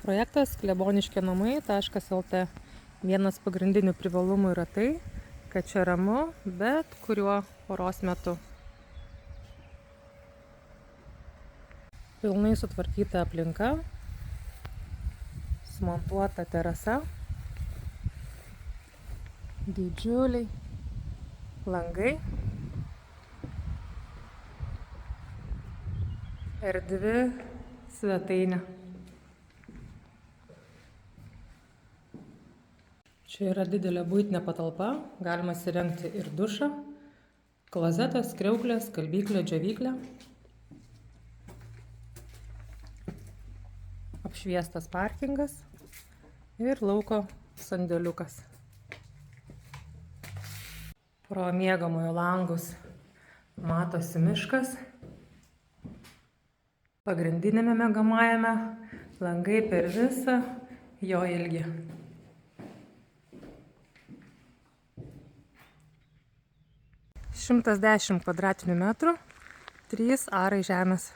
Projektas kleboniškienamai.lt. Vienas pagrindinių privalumų yra tai, kad čia ramu bet kuriuo paros metu. Pilnai sutvarkyta aplinka, sumontuota terasa, didžiuliai langai, erdvi svetainė. Čia yra didelė buitinė patalpa, galima įsirengti ir dušą, klozetas, kriauklės, skalbyklė, džiovyklė. Apšviestas parkingas ir lauko sandėliukas. Pro miegamojo langus matosi miškas. Pagrindinėme miegamajame langai per visą jo ilgį. 110 kvadratinių metrų, 3 arai žemės.